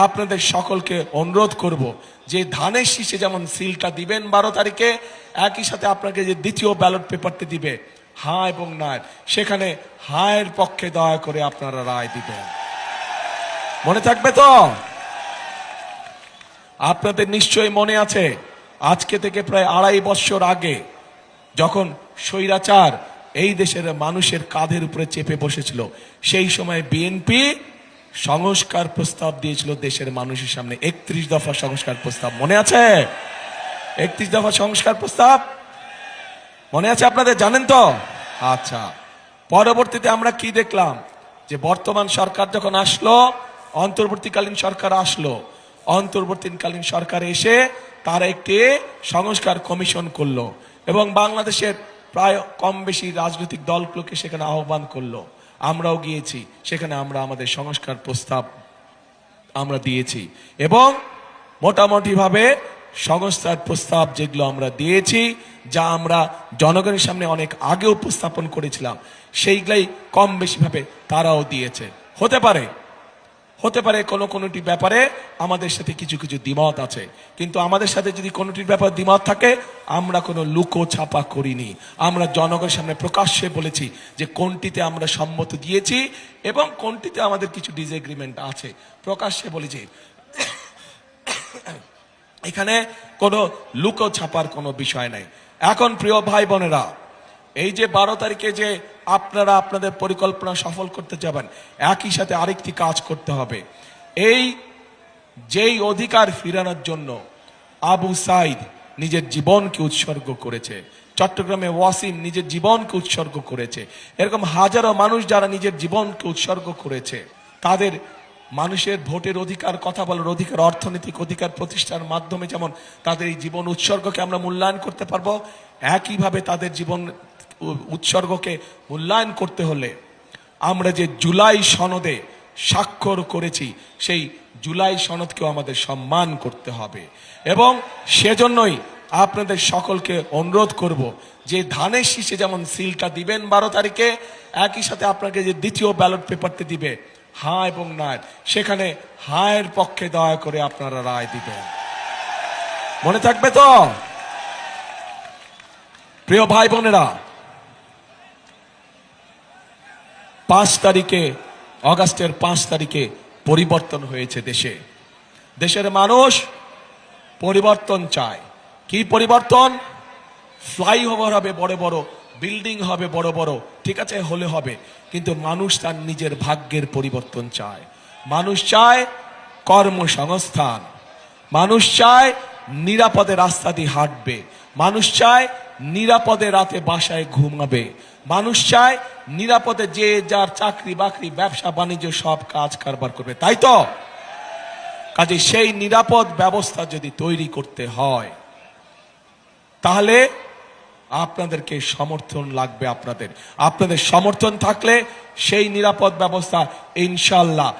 আপনাদের সকলকে অনুরোধ করব যে ধানের শীষে যেমন সিলটা দিবেন 12 তারিখে, একই সাথে আপনাকে যে দ্বিতীয় ব্যালট পেপারটি দিবে হ্যাঁ এবং না, সেখানে হায়ের পক্ষে দয়া করে আপনারা রায় দিবেন। মনে থাকবে তো? আপনাদের নিশ্চয়ই মনে আছে আজকে থেকে প্রায় 2.5 বছর আগে যখন স্বৈরাচার এই দেশের মানুষের কাঁধের উপরে চেপে বসেছিল, সেই সময় বিএনপি সংস্কার প্রস্তাব দিয়েছিল দেশের মানুষের সামনে। 31 দফা সংস্কার প্রস্তাব মনে আছে? 31 দফা সংস্কার প্রস্তাব মনে আছে আপনাদের? জানেন তো? আচ্ছা, পরবর্তীতে আমরা কি দেখলাম যে বর্তমান সরকার যখন আসলো, অন্তর্বর্তীকালীন সরকার আসলো, অন্তর্বর্তীকালীন সরকার এসে তারা একটি সংস্কার কমিশন করলো এবং বাংলাদেশের প্রায় কম বেশি রাজনৈতিক দলগুলোকে সেখানে আহ্বান করলো। আমরাও গিয়েছি সেখানে, আমরা আমাদের সংস্কার প্রস্তাব আমরা দিয়েছি এবং মোটামুটি ভাবে সংস্কার প্রস্তাব যেগুলো আমরা দিয়েছি, যা আমরা জনগণের সামনে অনেক আগে উপস্থাপন করেছিলাম, সেইগুলাই কম বেশি ভাবে তারাও দিয়েছে। হতে পারে কোনোটি ব্যাপারে আমাদের সাথে কিছু কিছু দ্বিমত আছে, কিন্তু আমাদের সাথে যদি কোনোটির ব্যাপারে দ্বিমত থাকে, আমরা কোনো লুকো ছাপা করিনি। আমরা জনগণের সামনে প্রকাশ্যে বলেছি যে কোনটিতে আমরা সম্মত দিয়েছি এবং কোনটিতে আমাদের কিছু ডিসএগ্রিমেন্ট আছে, প্রকাশ্যে বলেছি। এখানে কোনো লুকো ছাপার কোনো বিষয় নাই। এখন প্রিয় ভাই বোনেরা, এই যে 12 তারিখে যে আপনারা আপনাদের পরিকল্পনা সফল করতে যাবেন, একই সাথে আরেকটি কাজ করতে হবে। এই যেই অধিকার ফিরানোর জন্য আবু সাইদ নিজের জীবনকে উৎসর্গ করেছে, চট্টগ্রামে ওয়াসিম নিজের জীবনকে উৎসর্গ করেছে, এরকম হাজারো মানুষ যারা নিজের জীবনকে উৎসর্গ করেছে, তাদের মানুষের ভোটের অধিকার, কথা বলার অধিকার, অর্থনৈতিক অধিকার প্রতিষ্ঠার মাধ্যমে যেমন তাদের এই জীবন উৎসর্গকে আমরা মূল্যায়ন করতে পারবো, একইভাবে তাদের জীবন উৎসর্গকে মূল্যায়ন করতে হলে আমরা যে জুলাই সনদে স্বাক্ষর করেছি, সেই জুলাই সনদকেও আমাদের সম্মান করতে হবে। এবং সেজন্যই আপনাদের সকলকে অনুরোধ করব যে ধানের শীষে যেমন সিলটা দিবেন 12 তারিখে, একই সাথে আপনাকে যে দ্বিতীয় ব্যালট পেপারটি দিবে হ্যাঁ এবং না, সেখানে হায়ের পক্ষে দয়া করে আপনারা রায় দিবেন। মনে থাকবে তো? প্রিয় ভাই বোনেরা, 5 তারিখে, অগাস্টের 5 তারিখে পরিবর্তন হয়েছে দেশের মানুষ পরিবর্তন চায়। কি পরিবর্তন? ফ্লাইওভার হবে বড় বড়, বিল্ডিং হবে বড় বড়, ঠিক আছে, হলে হবে, কিন্তু মানুষ তার নিজের ভাগ্যের পরিবর্তন চায়। মানুষ চায় কর্মসংস্থান, মানুষ চায় নিরাপদে রাস্তা দিয়ে হাঁটবে, মানুষ চায় নিরাপদে রাতে বাসায় ঘুমাবে, মানুষ চায় নিরাপদে যে যার চাকরি বাকরি ব্যবসা বাণিজ্য সব কাজ কারবার করবে, তাই তো? কাজে সেই নিরাপদ ব্যবস্থা যদি তৈরি করতে হয়, তাহলে আপনাদেরকে সমর্থন লাগবে। আপনাদের সমর্থন থাকলে সেই নিরাপদ ব্যবস্থা ইনশাআল্লাহ